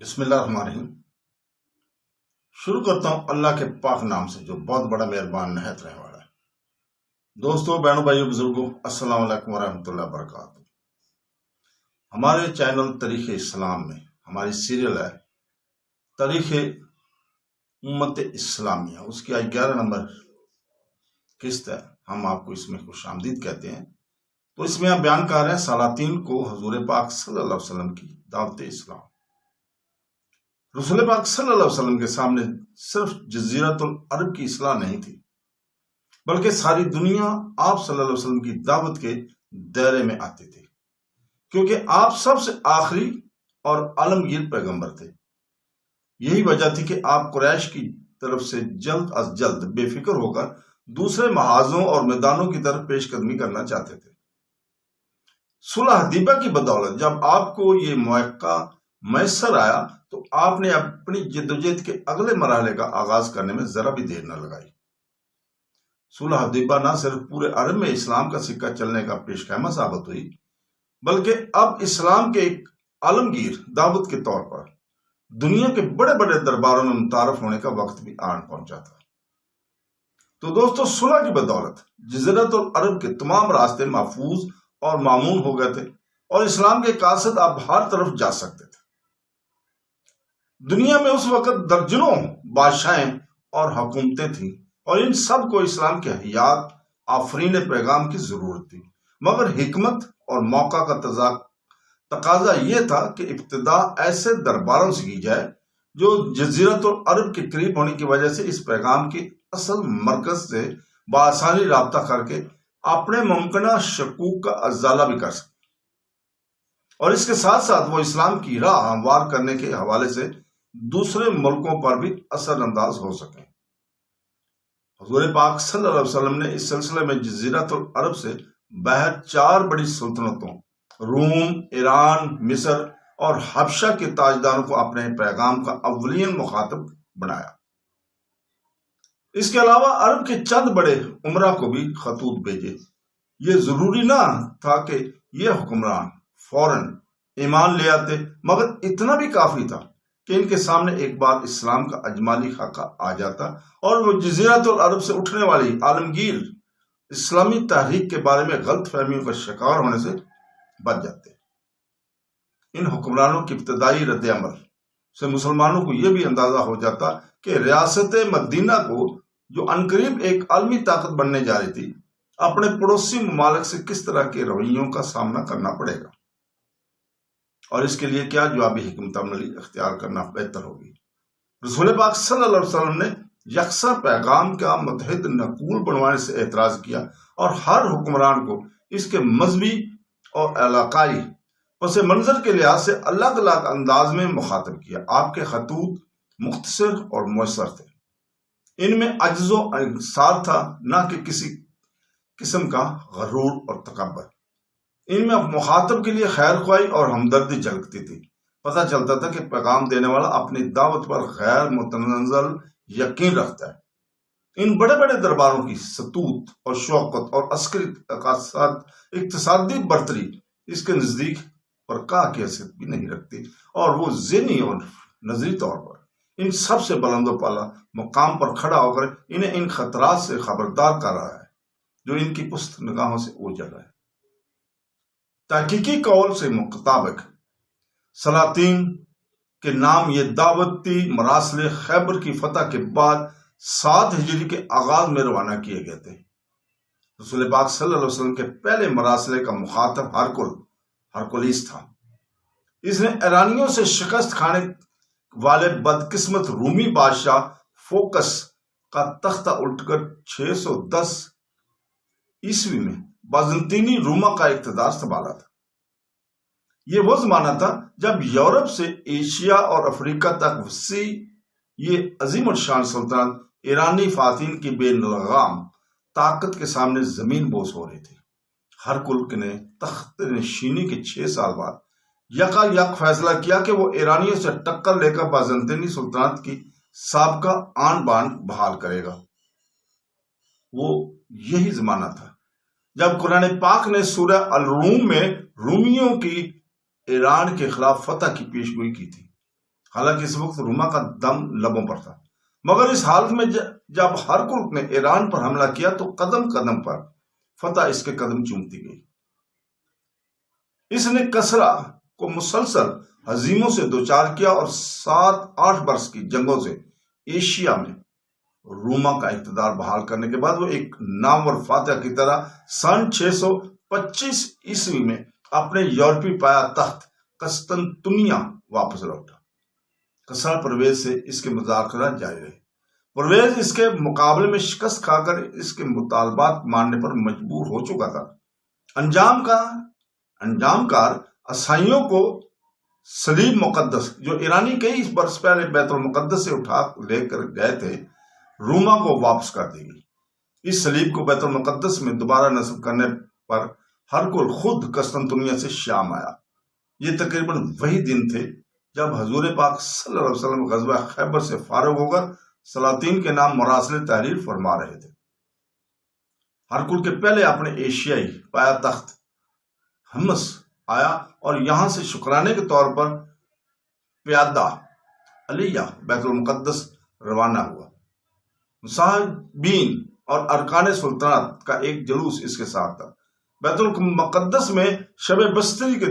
بسم اللہ الرحمن الرحیم۔ شروع کرتا ہوں اللہ کے پاک نام سے جو بہت بڑا مہربان نہایت رحم والا ہے۔ دوستو، بہنوں، بھائیوں، بزرگوں، السلام علیکم ورحمۃ اللہ وبرکاتہ۔ ہمارے چینل تاریخ اسلام میں ہماری سیریل ہے تاریخ امت اسلامیہ، اس کی آج 11 نمبر قسط ہے۔ ہم آپ کو اس میں خوش آمدید کہتے ہیں۔ تو اس میں ہم بیان کر رہے ہیں سلاطین کو حضور پاک صلی اللہ علیہ وسلم کی دعوت اسلام۔ رسول پاک صلی اللہ علیہ وسلم کے سامنے صرف جزیرۃ العرب کی اصلاح نہیں تھی، بلکہ ساری دنیا آپ صلی اللہ علیہ وسلم کی دعوت کے دائرے میں آتی تھی، کیونکہ آپ سب سے آخری اور عالمگیر پیغمبر تھے۔ یہی وجہ تھی کہ آپ قریش کی طرف سے جلد از جلد بے فکر ہو کر دوسرے محاذوں اور میدانوں کی طرف پیش قدمی کرنا چاہتے تھے۔ صلح حدیبیہ کی بدولت جب آپ کو یہ موقع میسر آیا تو آپ نے اپنی جدوجہد کے اگلے مرحلے کا آغاز کرنے میں ذرا بھی دیر نہ لگائی۔ صلح حدیبیہ نہ صرف پورے عرب میں اسلام کا سکہ چلنے کا پیش خیمہ ثابت ہوئی، بلکہ اب اسلام کے ایک عالمگیر دعوت کے طور پر دنیا کے بڑے بڑے درباروں میں متعارف ہونے کا وقت بھی آن پہنچا تھا۔ تو دوستو، صلح کی بدولت جزیرۃ العرب کے تمام راستے محفوظ اور مامون ہو گئے تھے اور اسلام کے قاصد اب ہر طرف جا سکتے تھے۔ دنیا میں اس وقت درجنوں بادشاہیں اور حکومتیں تھیں اور ان سب کو اسلام کے حیات آفرین پیغام کی ضرورت تھی، مگر حکمت اور موقع کا تقاضا یہ تھا کہ ابتدا ایسے درباروں سے کی جائے جو جزیرۃ العرب کے قریب ہونے کی وجہ سے اس پیغام کی اصل مرکز سے بآسانی رابطہ کر کے اپنے ممکنہ شکوک کا ازالہ بھی کر سکیں، اور اس کے ساتھ ساتھ وہ اسلام کی راہ ہموار کرنے کے حوالے سے دوسرے ملکوں پر بھی اثر انداز ہو سکیں۔ حضور پاک صلی اللہ علیہ وسلم نے اس سلسلے میں جزیرۃ العرب سے باہر 4 بڑی سلطنتوں روم، ایران، مصر اور حبشہ کے تاجداروں کو اپنے پیغام کا اولین مخاطب بنایا۔ اس کے علاوہ عرب کے چند بڑے امراء کو بھی خطوط بھیجے۔ یہ ضروری نہ تھا کہ یہ حکمران فوراً ایمان لے آتے، مگر اتنا بھی کافی تھا کہ ان کے سامنے ایک بار اسلام کا اجمالی خاکہ آ جاتا اور وہ جزیرۃ العرب سے اٹھنے والی عالمگیر اسلامی تحریک کے بارے میں غلط فہمیوں کا شکار ہونے سے بچ جاتے۔ ان حکمرانوں کی ابتدائی رد عمل سے مسلمانوں کو یہ بھی اندازہ ہو جاتا کہ ریاست مدینہ کو جو عنقریب ایک عالمی طاقت بننے جا رہی تھی، اپنے پڑوسی ممالک سے کس طرح کے رویوں کا سامنا کرنا پڑے گا، اور اس کے لیے کیا جوابی حکمت عملی اختیار کرنا بہتر ہوگی۔ رسول پاک صلی اللہ علیہ وسلم نے یکساں پیغام کا متحد نقول بنوانے سے اعتراض کیا اور ہر حکمران کو اس کے مذہبی اور علاقائی پس منظر کے لحاظ سے الگ الگ انداز میں مخاطب کیا۔ آپ کے خطوط مختصر اور مؤثر تھے، ان میں عجز و انکسار تھا، نہ کہ کسی قسم کا غرور اور تکبر۔ ان میں مخاطب کے لیے خیر خواہی اور ہمدردی جھلکتی تھی۔ پتہ چلتا تھا کہ پیغام دینے والا اپنی دعوت پر غیر متنزل یقین رکھتا ہے۔ ان بڑے بڑے درباروں کی سطوت اور شوکت اور عسکری اقتصادی برتری اس کے نزدیک پرکا کی حیثیت بھی نہیں رکھتی، اور وہ ذہنی اور نظری طور پر ان سب سے بلند و بالا مقام پر کھڑا ہو کر انہیں ان خطرات سے خبردار کر رہا ہے جو ان کی پست نگاہوں سے اوجھل ہے۔ تحقیقی قول سے مطابق سلاطین کے نام یہ دعوتی مراسل خیبر کی فتح کے بعد 7 ہجری کے آغاز میں روانہ کیے گئے تھے۔ رسول پاک صلی اللہ علیہ وسلم کے پہلے مراسلے کا مخاطب ہرکلیس تھا۔ اس نے ایرانیوں سے شکست کھانے والے بدقسمت رومی بادشاہ فوکس کا تختہ الٹ کر 610 عیسوی میں بازنطینی روما کا اقتدار سنبھالا تھا۔ یہ وہ زمانہ تھا جب یورپ سے ایشیا اور افریقہ تک وسیع یہ عظیم الشان سلطنت ایرانی فاتحین کی بے لگام طاقت کے سامنے زمین بوس ہو رہی تھی۔ ہرکل نے تخت نشینی کے 6 سال بعد یکا یک فیصلہ کیا کہ وہ ایرانیوں سے ٹکر لے کر بازنطینی سلطنت کی سابقہ آن بان بحال کرے گا۔ وہ یہی زمانہ تھا جب قرآن پاک نے سورہ الروم میں رومیوں کی ایران کے خلاف فتح کی پیش گوئی کی تھی۔ حالانکہ اس وقت روما کا دم لبوں پر تھا، مگر اس حالت میں جب ہرکل نے ایران پر حملہ کیا تو قدم قدم پر فتح اس کے قدم چومتی گئی۔ اس نے کسرا کو مسلسل ہزیموں سے دوچار کیا اور 7-8 برس کی جنگوں سے ایشیا میں روما کا اقتدار بحال کرنے کے بعد وہ ایک نامور فاتح کی طرح سن 625 عیسوی میں اپنے یورپی پایا تخت قسطنطنیہ واپس لوٹا۔ کسرا پرویز سے اس کے مذاکرات جاری رہے۔ پرویز اس کے مقابلے میں شکست کھا کر اس کے مطالبات ماننے پر مجبور ہو چکا تھا۔ انجام کار عیسائیوں کو صلیب مقدس، جو ایرانی کئی برس پہلے بیت المقدس سے اٹھا لے کر گئے تھے، روما کو واپس کر دی گئی۔ اس صلیب کو بیت المقدس میں دوبارہ نصب کرنے پر ہرکل خود قسطنطنیہ سے شام آیا۔ یہ تقریباً وہی دن تھے جب حضور پاک صلی اللہ علیہ وسلم غزوہ خیبر سے فارغ ہو کر سلاطین کے نام مراسل تحریر فرما رہے تھے۔ ہرکل کے پہلے اپنے ایشیائی پایا تخت ہمس آیا اور یہاں سے شکرانے کے طور پر پیادہ علیہ بیت المقدس روانہ ہوا۔ مصاحبین اور ارکان سلطنت کا ایک جلوس اس کے ساتھ تھا۔ بیت المقدس میں شب بستری کے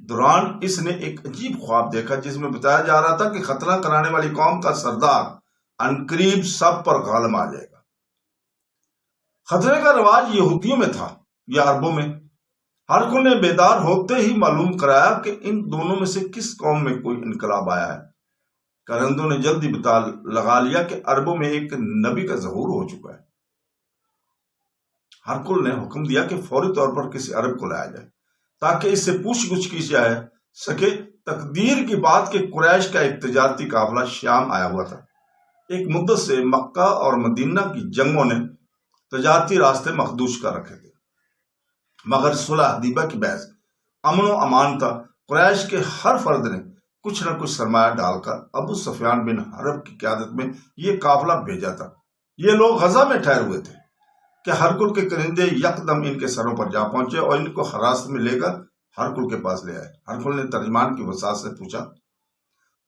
دوران اس نے ایک عجیب خواب دیکھا جس میں بتایا جا رہا تھا کہ خطرہ کرانے والی قوم کا سردار عنقریب سب پر غالب آ جائے گا۔ خطرے کا رواج یہودیوں میں تھا یا عربوں میں؟ ہرکل نے بیدار ہوتے ہی معلوم کرایا کہ ان دونوں میں سے کس قوم میں کوئی انقلاب آیا ہے۔ کرندوں نے جلدی بتا لگا لیا کہ عربوں میں ایک نبی کا ظہور ہو چکا ہے۔ ہرکل نے حکم دیا کہ فوری طور پر کسی عرب کو لایا جائے تاکہ اس سے پوچھ گچھ کی جائے سکے۔ تقدیر کی بات کہ قریش کا ایک تجارتی قافلہ شام آیا ہوا تھا۔ ایک مدت سے مکہ اور مدینہ کی جنگوں نے تجارتی راستے مخدوش کر رکھے تھے، مگر صلح حدیبیہ کی بحث امن و امان تھا۔ قریش کے ہر فرد نے کچھ نہ کچھ سرمایہ ڈال کر ابو سفیان بن حرب کی قیادت میں یہ قافلہ بھیجا تھا۔ یہ لوگ غزہ میں ٹھہر ہوئے تھے کہ ہرکل کے کرندے یکدم ان کے سروں پر جا پہنچے اور ان کو حراست میں لے کر ہرکل کے پاس لے آئے۔ ہرکل نے ترجمان کی وساطت سے پوچھا،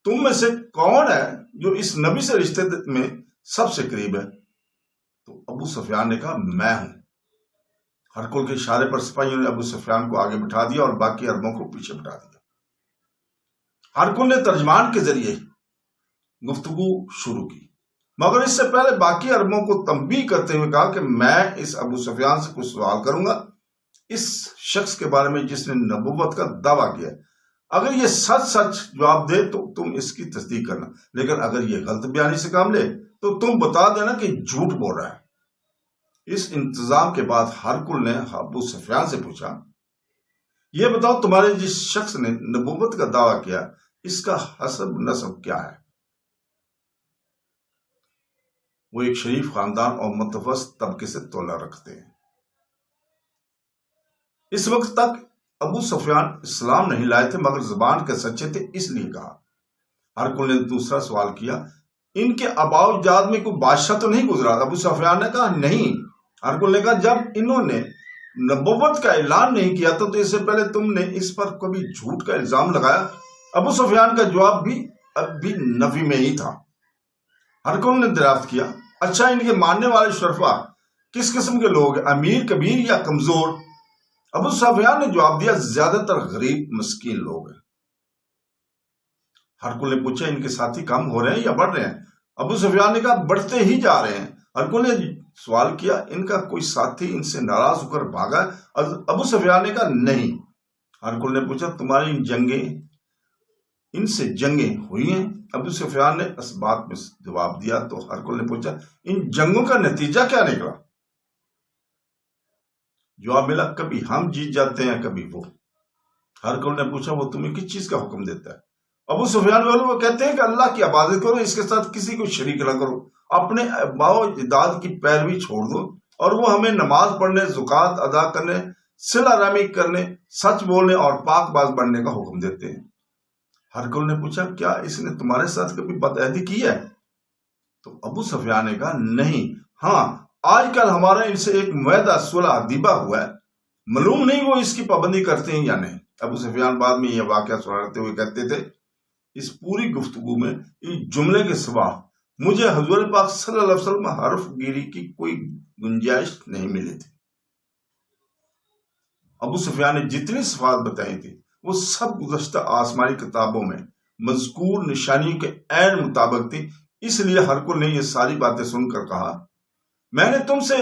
تم میں سے کون ہے جو اس نبی سے رشتے میں سب سے قریب ہے؟ تو ابو سفیان نے کہا، میں ہوں۔ ہرکل کے اشارے پر سپاہیوں نے ابو سفیان کو آگے بٹھا دیا اور باقی عربوں کو پیچھے بٹھا دیا۔ ہرکل نے ترجمان کے ذریعے گفتگو شروع کی، مگر اس سے پہلے باقی عربوں کو تنبیہ کرتے ہوئے کہا کہ میں اس ابو سفیان سے کچھ سوال کروں گا، اس شخص کے بارے میں جس نے نبوت کا دعویٰ کیا ہے۔ اگر یہ سچ جواب دے تو تم اس کی تصدیق کرنا، لیکن اگر یہ غلط بیانی سے کام لے تو تم بتا دینا کہ جھوٹ بول رہا ہے۔ اس انتظام کے بعد ہرکل نے ابو سفیان سے پوچھا، یہ بتاؤ تمہارے جس شخص نے نبوت کا دعویٰ کیا اس کا حسب نسب کیا ہے؟ وہ ایک شریف خاندان اور متوسط طبقے سے تعلق رکھتے ہیں۔ اس وقت تک ابو سفیان اسلام نہیں لائے تھے مگر زبان کے سچے تھے، اس لیے کہا۔ ہرکل نے دوسرا سوال کیا، ان کے آباء و اجداد میں کوئی بادشاہ تو نہیں گزرا؟ ابو سفیان نے کہا نہیں۔ ہرکل نے کہا، جب انہوں نے نبوت کا اعلان نہیں کیا تو اس سے پہلے تم نے اس پر کبھی جھوٹ کا الزام لگایا؟ ابو سفیان کا جواب بھی اب بھی نفی میں ہی تھا۔ ہرکل نے دریافت کیا، اچھا ان کے ماننے والے شرفا کس قسم کے لوگ ہیں، امیر، کبیر یا کمزور؟ ابو سفیان نے جواب دیا، زیادہ تر غریب مسکین لوگ ہیں۔ ہرکل نے پوچھا، ان کے ساتھی کم ہو رہے ہیں یا بڑھ رہے ہیں؟ ابو سفیان نے کہا، بڑھتے ہی جا رہے ہیں۔ ہرکل نے سوال کیا، ان کا کوئی ساتھی ان سے ناراض ہو کر بھاگا؟ ابو سفیان نے کہا نہیں۔ ہرکل نے پوچھا، تمہاری ان سے جنگیں ہوئی ہیں؟ ابو سفیان نے اس بات میں جواب دیا تو ہرکل نے پوچھا، ان جنگوں کا نتیجہ کیا نکلا؟ جواب ملا، کبھی ہم جیت جاتے ہیں کبھی وہ۔ ہرکل نے پوچھا، وہ تمہیں کس چیز کا حکم دیتا ہے؟ ابو سفیان وہ کہتے ہیں کہ اللہ کی عبادت کرو، اس کے ساتھ کسی کو شریک نہ کرو، اپنے آباء و اجداد کی پیروی چھوڑ دو، اور وہ ہمیں نماز پڑھنے، زکوٰۃ ادا کرنے، صلہ رحمی کرنے، سچ بولنے اور پاک باز بننے کا حکم دیتے ہیں۔ ہرکل نے پوچھا، کیا اس نے تمہارے ساتھ کبھی بدعہدی کی ہے؟ تو ابو سفیان نے کہا نہیں، ہاں آج کل ہمارا ان سے ایک معاہدہ صلح حدیبیہ ہوا ہے، معلوم نہیں وہ اس کی پابندی کرتے ہیں یا نہیں۔ ابو سفیان بعد میں یہ واقعہ سناتے ہوئے کہتے تھے اس پوری گفتگو میں اس جملے کے سوا مجھے حضور پاک صلی اللہ علیہ وسلم حرف گیری کی کوئی گنجائش نہیں ملی تھی۔ ابو سفیان نے جتنی صفات بتائی تھی وہ سب گزشتہ آسمانی کتابوں میں مذکور نشانیوں کے عین مطابق تھی، اس لیے ہرقل نے یہ ساری باتیں سن کر کہا میں نے تم سے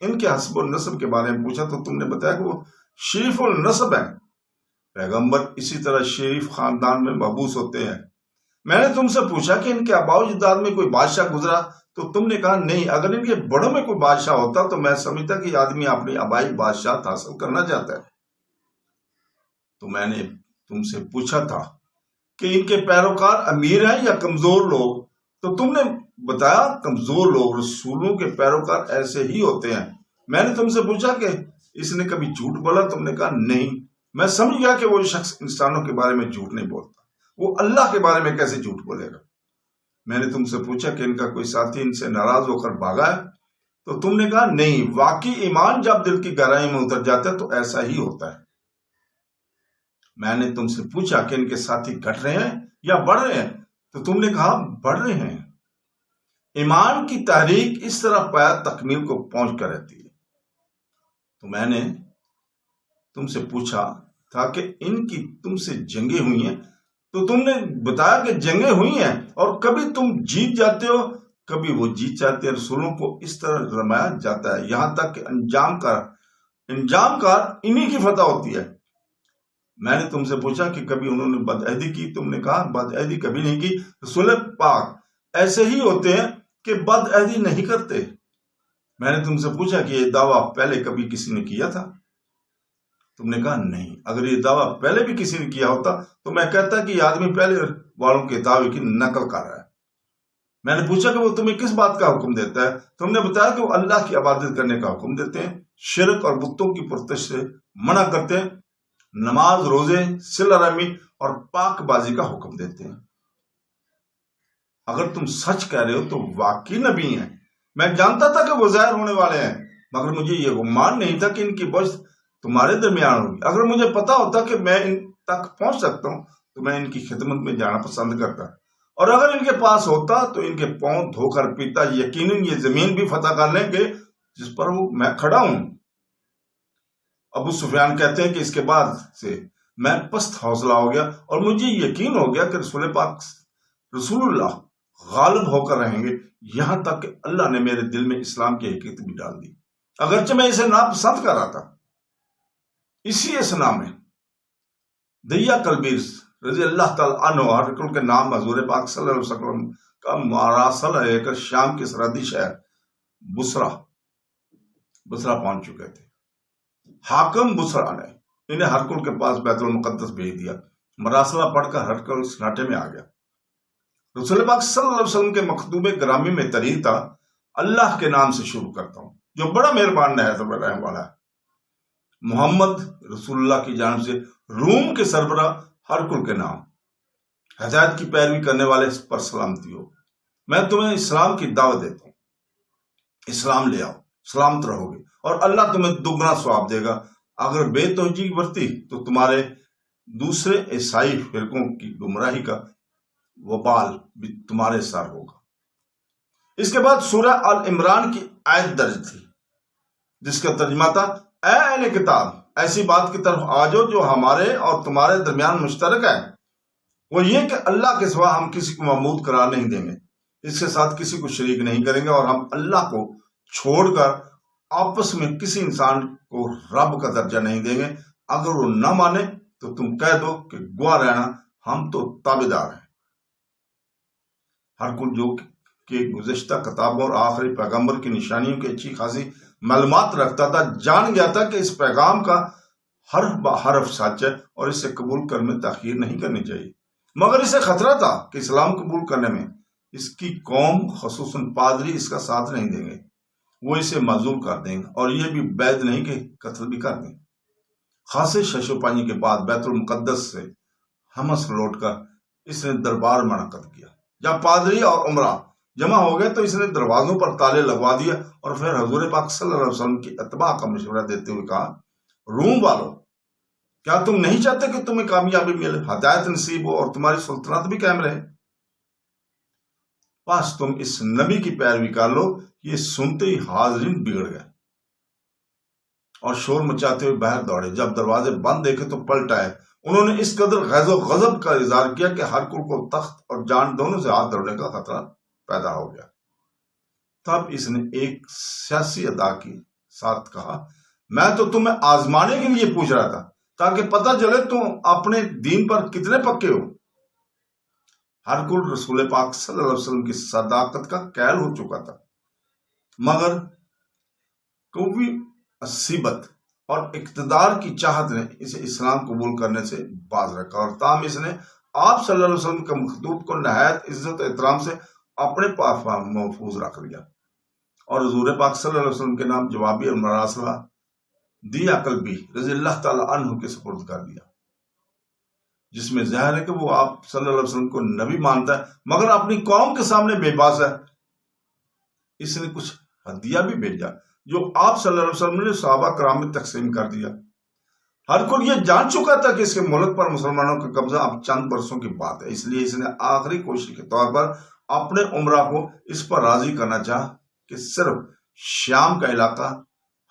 ان کے حسب و نسب کے بارے میں پوچھا تو تم نے بتایا کہ وہ شریف النسب ہیں، پیغمبر اسی طرح شریف خاندان میں مبعوث ہوتے ہیں۔ میں نے تم سے پوچھا کہ ان کے آباء و اجداد میں کوئی بادشاہ گزرا تو تم نے کہا نہیں، اگر ان کے بڑوں میں کوئی بادشاہ ہوتا تو میں سمجھتا کہ یہ آدمی اپنی آبائی بادشاہت حاصل کرنا چاہتا ہے۔ تو میں نے تم سے پوچھا تھا کہ ان کے پیروکار امیر ہیں یا کمزور لوگ، تو تم نے بتایا کمزور لوگ، رسولوں کے پیروکار ایسے ہی ہوتے ہیں۔ میں نے تم سے پوچھا کہ اس نے کبھی جھوٹ بولا، تم نے کہا نہیں۔ میں سمجھ گیا کہ وہ شخص انسانوں کے بارے میں جھوٹ نہیں بولتا، وہ اللہ کے بارے میں کیسے جھوٹ بولے گا۔ میں نے تم سے پوچھا کہ ان کا کوئی ساتھی ان سے ناراض ہو کر بھاگا ہے، تو تم نے کہا نہیں۔ واقعی ایمان جب دل کی گہرائی میں اتر جاتا ہے تو ایسا ہی ہوتا ہے۔ میں نے تم سے پوچھا کہ ان کے ساتھی گھٹ رہے ہیں یا بڑھ رہے ہیں، تو تم نے کہا بڑھ رہے ہیں۔ ایمان کی تحریک اس طرح پایا تکمیل کو پہنچ کر رہتی ہے۔ تو میں نے تم سے پوچھا تھا کہ ان کی تم سے جنگیں ہوئی ہیں، تو تم نے بتایا کہ جنگیں ہوئی ہیں اور کبھی تم جیت جاتے ہو کبھی وہ جیت جاتے ہیں۔ رسولوں کو اس طرح رمایا جاتا ہے یہاں تک کہ انجام کار انہی کی فتح ہوتی ہے۔ میں نے تم سے پوچھا کہ کبھی انہوں نے بدعہدی کی، تم نے کہا بدعہدی کبھی نہیں کی۔ رسول پاک ایسے ہی ہوتے ہیں کہ بدعہدی نہیں کرتے۔ میں نے تم سے پوچھا کہ یہ دعویٰ پہلے کبھی کسی نے کیا تھا، تم نے کہا نہیں۔ اگر یہ دعویٰ پہلے بھی کسی نے کیا ہوتا تو میں کہتا کہ یہ آدمی پہلے والوں کے دعوے کی نقل کر رہا ہے۔ میں نے پوچھا کہ وہ تمہیں کس بات کا حکم دیتا ہے، تم نے بتایا کہ وہ اللہ کی عبادت کرنے کا حکم دیتے ہیں، شرک اور بتوں کی پرستش سے منع کرتے ہیں، نماز، روزے، صلہ رحمی اور پاک بازی کا حکم دیتے ہیں۔ اگر تم سچ کہہ رہے ہو تو واقعی نبی ہیں۔ میں جانتا تھا کہ وہ ظاہر ہونے والے ہیں، مگر مجھے یہ گمان نہیں تھا کہ ان کی بچت تمہارے درمیان ہوگی۔ اگر مجھے پتا ہوتا کہ میں ان تک پہنچ سکتا ہوں تو میں ان کی خدمت میں جانا پسند کرتا، اور اگر ان کے پاس ہوتا تو ان کے پاؤں دھو کر پیتا۔ یقیناً یہ زمین بھی فتح کر لیں گے جس پر وہ میں کھڑا ہوں۔ ابو سفیان کہتے ہیں کہ اس کے بعد سے میں پست حوصلہ ہو گیا اور مجھے یقین ہو گیا کہ رسول اللہ غالب ہو کر رہیں گے، یہاں تک کہ اللہ نے میرے دل میں اسلام کی حقیقت بھی ڈال دی، اگرچہ میں اسے ناپسند کر رہا تھا۔ اسی اسنا میں دیا کلبیر رضی اللہ تعالی عنہ ہرقل کے نام حضور پاک صلی اللہ علیہ وسلم کا مراسلہ لے کر شام کے سرحدی شہر بصرہ پہنچ چکے تھے۔ حاکم بصرہ نے انہیں ہرقل کے پاس بیت المقدس بھیج دیا۔ مراسلہ پڑھ کر ہرقل سناٹے میں آ گیا۔ رسول پاک صلی اللہ علیہ وسلم کے مکتوب گرامی میں تحریر تھا، اللہ کے نام سے شروع کرتا ہوں جو بڑا مہربان نہایت رحم والا ہے۔ محمد رسول اللہ کی جانب سے روم کے سربراہ ہرقل کے نام، ہدایت کی پیروی کرنے والے پر سلامتی ہو۔ میں تمہیں اسلام کی دعوت دیتا ہوں، اسلام لے آؤ، سلامت رہو گے اور اللہ تمہیں دگنا ثواب دے گا۔ اگر بے توجہی برتی تو تمہارے دوسرے عیسائی فرقوں کی گمراہی کا وبال بھی تمہارے سر ہوگا۔ اس کے بعد سورہ آل عمران کی آیت درج تھی جس کا ترجمہ تھا اے اہل کتاب، ایسی بات کی طرف آ جاؤ جو ہمارے اور تمہارے درمیان مشترک ہے، وہ یہ کہ اللہ کے سوا ہم کسی کو معبود قرار نہیں دیں گے، اس کے ساتھ کسی کو شریک نہیں کریں گے، اور ہم اللہ کو چھوڑ کر آپس میں کسی انسان کو رب کا درجہ نہیں دیں گے۔ اگر وہ نہ مانے تو تم کہہ دو کہ گواہ رہنا، ہم تو تابعدار ہیں۔ ہرقل جو کہ گزشتہ کتابوں اور آخری پیغمبر کی نشانیوں کی اچھی خاصی معلومات رکھتا تھا، جان گیا تھا کہ اس پیغام کا حرف بحرف سچ ہے اور اسے قبول کرنے میں تاخیر نہیں کرنی چاہیے، مگر اسے خطرہ تھا کہ اسلام قبول کرنے میں اس کی قوم خصوصاً پادری اس کا ساتھ نہیں دیں گے، وہ اسے معزول کر دیں گے اور یہ بھی بعید نہیں کہ قتل بھی کر دیں۔ خاصے شش و پانی کے بعد بیت المقدس سے حمص لوٹ کر اس نے دربار منعقد کیا۔ جب پادری اور عمرہ جمع ہو گئے تو اس نے دروازوں پر تالے لگوا دیا اور پھر حضور پاک صلی اللہ علیہ وسلم کی اتباع کا مشورہ دیتے ہوئے کہا، روم والو، کیا تم نہیں چاہتے کہ تمہیں کامیابی ملے، ہدایت نصیب ہو اور تمہاری سلطنت بھی قائم رہے؟ بس تم اس نبی کی پیروی کر لو۔ یہ سنتے ہی حاضرین بگڑ گئے اور شور مچاتے ہوئے باہر دوڑے۔ جب دروازے بند دیکھے تو پلٹ آئے۔ انہوں نے اس قدر غیظ و غضب کا اظہار کیا کہ ہر کوئی کو تخت اور جان دونوں سے ہاتھ دھونے کا خطرہ پیدا ہو گیا۔ تب اس نے ایک سیاسی ادا کے ساتھ کہا، میں تو تمہیں آزمانے کے لیے پوچھ رہا تھا تاکہ پتہ چلے تم اپنے دین پر کتنے پکے ہو۔ ہر کوئی رسول پاک صلی اللہ علیہ وسلم کی صداقت کا قائل ہو چکا تھا، مگر قوی عصبیت اور اقتدار کی چاہت نے اسے اسلام قبول کرنے سے باز رکھا، اور تاہم اس نے آپ صلی اللہ علیہ وسلم کے مخطوب کو نہایت عزت و احترام سے اپنے پاس محفوظ رکھ لیا، اور حضور پاک صلی اللہ علیہ وسلم کے نام جوابی اور مراسلہ دیا قلبی رضی اللہ تعالی عنہ کے سپرد کر دیا، جس میں ظاہر ہے کہ وہ آپ صلی اللہ علیہ وسلم کو نبی مانتا ہے مگر اپنی قوم کے سامنے بے باس ہے۔ اس نے کچھ ہدیہ بھی بھیجا جو آپ صلی اللہ علیہ وسلم نے صحابہ کرام میں تقسیم کر دیا۔ ہر کوئی یہ جان چکا تھا کہ اس کے ملک پر مسلمانوں کا قبضہ اب چند برسوں کی بات ہے، اس لیے اس نے آخری کوشش کے طور پر اپنے عمرہ کو اس پر راضی کرنا چاہا کہ صرف شام کا علاقہ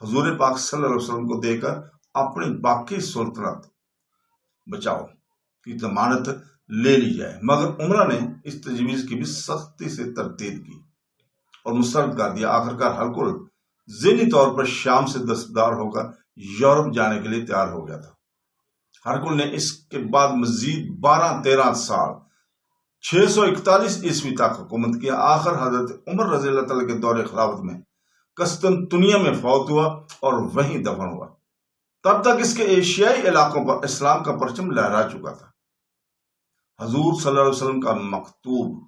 حضور پاک صلی اللہ علیہ وسلم کو دے کر اپنی باقی سلطنت بچاؤ کی ضمانت لے لی جائے، مگر عمرہ نے اس تجویز کی بھی سختی سے تردید کی اور مسترد کر دیا۔ آخرکار ہر کوئی ذہنی طور پر شام سے دستبردار ہو کر یورپ جانے کے لیے تیار ہو گیا تھا۔ ہرکل نے اس کے بعد مزید 12-13 سال 641 عیسوی تک حکومت کیا۔ آخر حضرت عمر رضی اللہ تعالیٰ کے دور خلافت میں قسطنطنیہ میں فوت ہوا اور وہیں دفن ہوا۔ تب تک اس کے ایشیائی علاقوں پر اسلام کا پرچم لہرا چکا تھا۔ حضور صلی اللہ علیہ وسلم کا مکتوب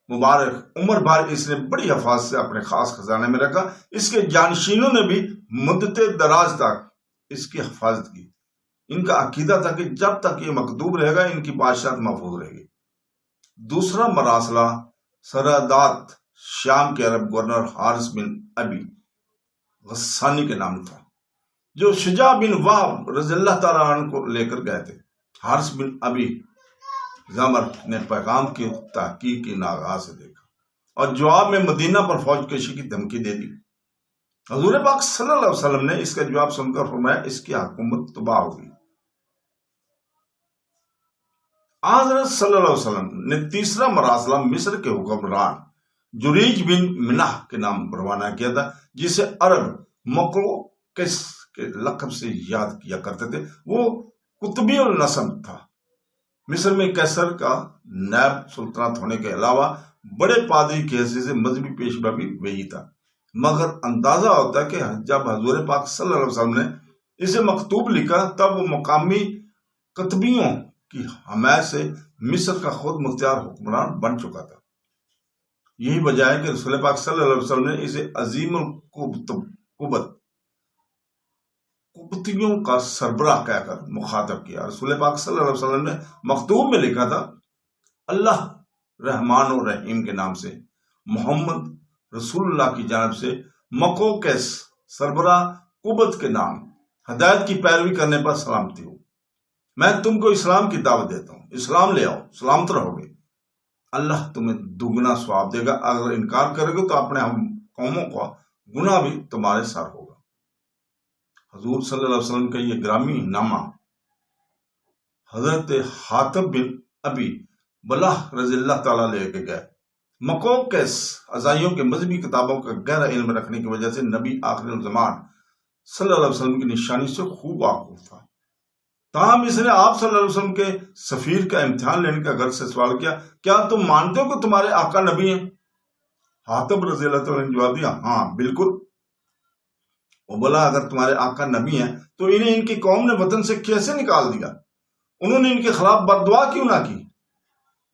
مبارک عمر بھر اس نے بڑی حفاظت سے اپنے خاص خزانے میں رکھا۔ اس کے جانشینوں نے بھی مدت دراز تک اس کی حفاظت کی۔ ان کا عقیدہ تھا کہ جب تک یہ مکتوب رہے گا ان کی بادشاہت محفوظ رہے گی۔ دوسرا مراسلہ سرادات شام کے عرب گورنر حارث بن ابی غسانی کے نام تھا، جو شجاع بن وہب رضی اللہ تعالیٰ عنہ کو لے کر گئے تھے۔ حارث بن ابی زمر نے پیغام کی تحقیق کی ناگاہ سے دیکھا اور جواب میں مدینہ پر فوج کشی کی دھمکی دے دی۔ حضور پاک صلی اللہ علیہ وسلم نے اس کا جواب سن کر فرمایا، اس کی حکومت تباہ ہوگی۔ حضرت صلی اللہ علیہ وسلم نے تیسرا مراسلہ مصر کے حکمران جریج بن منہ کے نام روانہ کیا تھا، جسے عرب مقوقس کے لقب سے یاد کیا کرتے تھے۔ وہ قطبی النسب تھا۔ مصر میں قیصر کا نائب سلطنت ہونے کے علاوہ بڑے پادری کی حیثیت سے مذہبی پیشوا بھی وہی تھا، مگر اندازہ ہوتا ہے کہ جب حضور پاک صلی اللہ علیہ وسلم نے اسے مکتوب لکھا تب وہ مقامی قطبیوں کی حمایت سے مصر کا خود مختار حکمران بن چکا تھا۔ یہی وجہ ہے کہ رسول پاک صلی اللہ علیہ وسلم نے اسے عظیم قبطیوں کا سربراہ کہہ کر مخاطب کیا۔ رسول پاک صلی اللہ علیہ وسلم نے مکتوب میں لکھا تھا، اللہ رحمان و رحیم کے نام سے، محمد رسول اللہ کی جانب سے مقوقس سربراہ قبط کے نام، ہدایت کی پیروی کرنے پر سلامتی ہو۔ میں تم کو اسلام کی دعوت دیتا ہوں، اسلام لے آؤ، سلامت رہو گے، اللہ تمہیں دگنا ثواب دے گا۔ اگر انکار کرے گے تو اپنے ہم قوموں کا گناہ بھی تمہارے سر ہوگا۔ حضور صلی اللہ علیہ وسلم کا یہ گرامی نامہ حضرت حاتب بن ابی بلح رضی اللہ تعالیٰ لے کے گئے۔ مقوقس عزائیوں کے مذہبی کتابوں کا گہرا علم رکھنے کی وجہ سے نبی آخر الزمان صلی اللہ علیہ وسلم کی نشانی سے خوب واقف تھا۔ تاہم اس نے آپ صلی اللہ علیہ وسلم کے سفیر کا امتحان لینے کا غرض سے سوال کیا، کیا تم مانتے ہو کہ تمہارے آقا نبی ہیں؟ حاتب رضی اللہ تعالیٰ نے جواب دیا، ہاں بالکل۔ وہ بولا، اگر تمہارے آقا نبی ہیں تو انہیں ان کی قوم نے وطن سے کیسے نکال دیا؟ انہوں نے ان کے خلاف بددعا کیوں نہ کی؟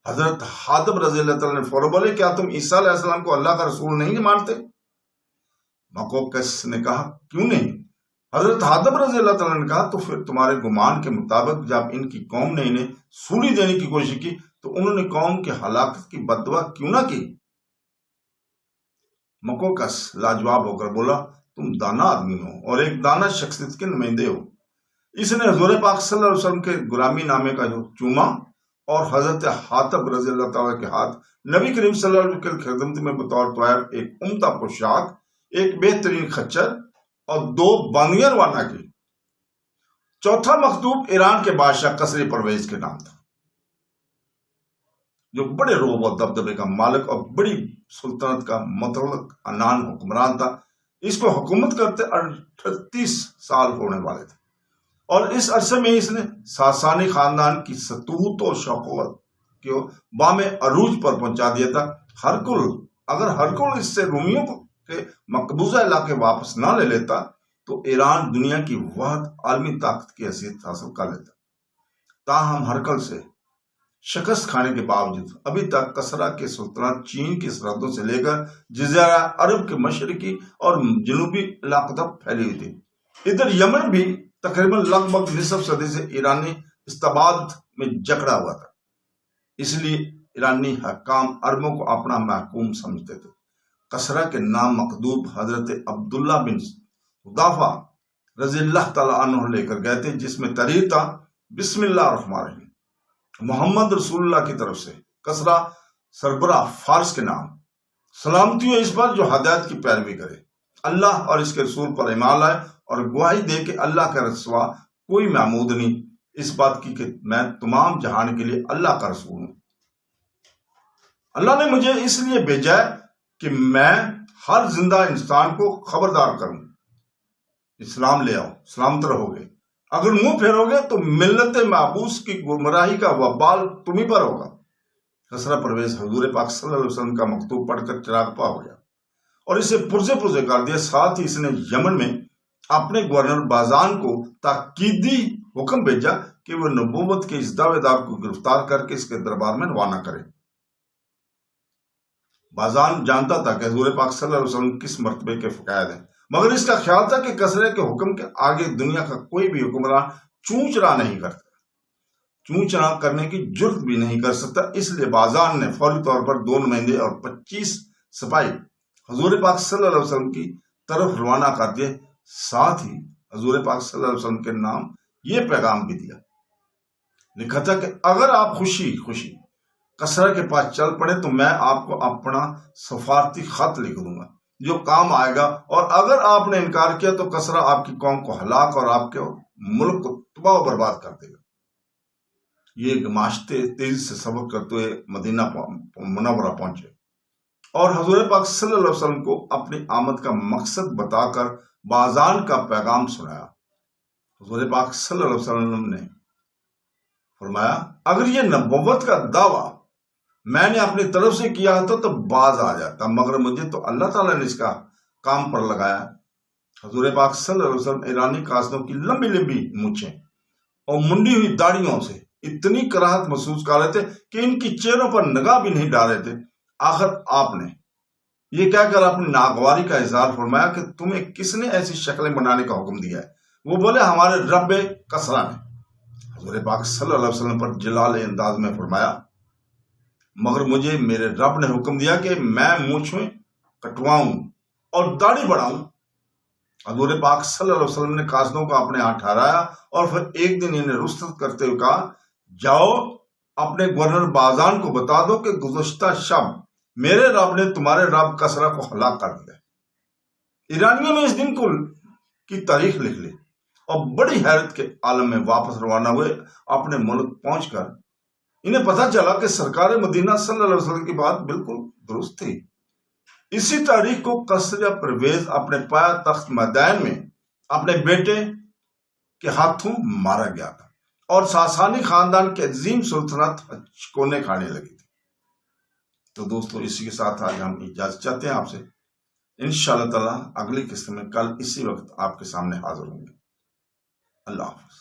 حضرت حاتب رضی اللہ تعالیٰ نے فوراً بولے، کیا تم عیسیٰ علیہ السلام کو اللہ کا رسول نہیں مانتے؟ مقوقس نے کہا، کیوں نہیں؟ حضرت حاتب رضی اللہ تعالیٰ نے کہا، تو پھر تمہارے گمان کے مطابق جب ان کی قوم نے انہیں سولی دینے کی کوشش کی تو انہوں نے قوم کی ہلاکت کی بددعا کیوں نہ کی؟ مقوقس لاجواب ہو کر بولا، تم دانا آدمی ہو اور ایک دانا شخصیت کے نمائندے ہو۔ اس نے حضور پاک صلی اللہ علیہ وسلم کے غلامی نامے کا جو چوما اور حضرت حاتب رضی اللہ تعالیٰ کے ہاتھ نبی کریم صلی اللہ علیہ وسلم کی خدمت میں بطور طائف ایک عمدہ پوشاک، ایک بہترین خچر اور 2 باندیاں روانہ کی۔ چوتھا مکتوب ایران کے بادشاہ کسری پرویز کے نام تھا، جو بڑے روب اور دبدبے کا مالک اور بڑی سلطنت کا مطلق عنان حکمران تھا۔ اس کو حکومت کرتے 38 سال ہونے والے تھے، اور اس عرصے میں اس نے ساسانی خاندان کی ستوت و شقوت کو بام عروج پر پہنچا دیا تھا۔ اگر ہرکل اس سے رومیوں کے مقبوضہ علاقے واپس نہ لے لیتا تو ایران دنیا کی واحد عالمی طاقت کی حیثیت حاصل کر لیتا۔ تاہم ہرکل سے شکست کھانے کے باوجود ابھی تک کسرا کی سلطنت چین کی سرحدوں سے لے کر جزیرہ عرب کے مشرقی اور جنوبی علاقوں تک پھیلی ہوئی تھی۔ ادھر یمن بھی تقریباً لگ بھگ نصف صدی سے ایرانی استباد میں جکڑا ہوا تھا، اس لیے ایرانی حکام عربوں کو اپنا محکوم سمجھتے تھے۔ کسرا کے نام مکتوب حضرت عبداللہ بن حذافہ رضی اللہ تعالیٰ عنہ لے کر گئے تھے، جس میں تحریر تھا بسم اللہ الرحمن الرحیم، محمد رسول اللہ کی طرف سے کسرا سربراہ فارس کے نام، سلامتی ہو اس پر جو ہدایت کی پیروی کرے، اللہ اور اس کے رسول پر ایمان لائے اور گواہی دے کہ اللہ کے سوا کوئی معبود نہیں، اس بات کی کہ میں تمام جہان کے لیے اللہ کا رسول ہوں۔ اللہ نے مجھے اس لیے بھیجا ہے کہ میں ہر زندہ انسان کو خبردار کروں، اسلام لے آؤ، سلامت رہو گے، اگر منہ پھیرو گے تو ملت معبوس کی گمراہی کا وبال تمہیں پر ہوگا۔ کسرا پرویز حضور پاک صلی اللہ علیہ وسلم کا مکتوب پڑھ کر چراغ پا ہو گیا اور اسے پرزے کر دیا۔ ساتھ ہی اس نے یمن میں اپنے گورنر بازان کو تاکیدی حکم بھیجا کہ وہ نبوت کے اس دعوے دار کو گرفتار کر کے اس کے دربار میں روانہ کرے۔ بازان جانتا تھا کہ حضور پاک صلی اللہ علیہ وسلم کس مرتبے کے فقائد ہیں، مگر اس کا خیال تھا کہ کسرے کے حکم کے آگے دنیا کا کوئی بھی حکمران چونچ رہا نہیں کرتا، چونچ رہا کرنے کی جرت بھی نہیں کر سکتا۔ اس لیے بازان نے فوری طور پر 2 نمائندے اور 25 سپاہی حضور پاک صلی اللہ علیہ وسلم کی طرف روانہ کر دیے۔ ساتھ ہی حضور پاک صلی اللہ علیہ وسلم کے نام یہ پیغام بھی دیا، لکھا تھا کہ اگر آپ خوشی کسرا کے پاس چل پڑے تو میں آپ کو اپنا سفارتی خط لکھ دوں گا جو کام آئے گا، اور اگر آپ نے انکار کیا تو کسرا آپ کی قوم کو ہلاک اور آپ کے ملک کو تباہ و برباد کر دے گا۔ یہ گماشتے تیزی سے سفر کرتے ہوئے مدینہ منورہ پہنچے اور حضور پاک صلی اللہ علیہ وسلم کو اپنی آمد کا مقصد بتا کر بازان کا پیغام سنایا۔ حضور پاک صلی اللہ علیہ وسلم نے فرمایا اگر یہ نبوت کا دعویٰ میں نے اپنی طرف سے کیا تھا تو باز آ جاتا، مگر مجھے تو اللہ تعالیٰ نے اس کا کام پر لگایا۔ حضور پاک صلی اللہ علیہ وسلم ایرانی قاصدوں کی لمبی مونچھیں اور منڈی ہوئی داڑھیوں سے اتنی کراہت محسوس کر رہے تھے کہ ان کی چہروں پر نگاہ بھی نہیں ڈال رہے تھے۔ آخر آپ نے یہ کہہ کر اپنی ناگواری کا اظہار فرمایا کہ تمہیں کس نے ایسی شکلیں بنانے کا حکم دیا ہے؟ وہ بولے ہمارے رب کسرا نے۔ حضور پاک صلی اللہ علیہ وسلم پر جلال انداز میں فرمایا مگر مجھے میرے رب نے حکم دیا کہ میں مونچھیں کٹواؤں اور داڑھی بڑھاؤں۔ حضور پاک صلی اللہ علیہ وسلم نے قاصدوں کو اپنے ہاں ٹھہرایا اور پھر ایک دن انہیں رخصت کرتے ہوئے کہا جاؤ اپنے گورنر بازان کو بتا دو کہ گزشتہ شب میرے رب نے تمہارے رب کسرا کو ہلاک کر دیا۔ ایرانیوں نے اس دن کی تاریخ لکھ لی اور بڑی حیرت کے عالم میں واپس روانہ ہوئے۔ اپنے ملک پہنچ کر انہیں پتہ چلا کہ سرکار مدینہ صلی اللہ علیہ وسلم کی بات بالکل درست تھی۔ اسی تاریخ کو کسرا پرویز اپنے پایا تخت میدان میں اپنے بیٹے کے ہاتھوں مارا گیا تھا اور ساسانی خاندان کی عظیم سلطنت کونے کھانے لگی تھی۔ تو دوستو اسی کے ساتھ آج ہم اجازت چاہتے ہیں آپ سے، انشاءاللہ تعالی اگلی قسط میں کل اسی وقت آپ کے سامنے حاضر ہوں گے۔ اللہ حافظ۔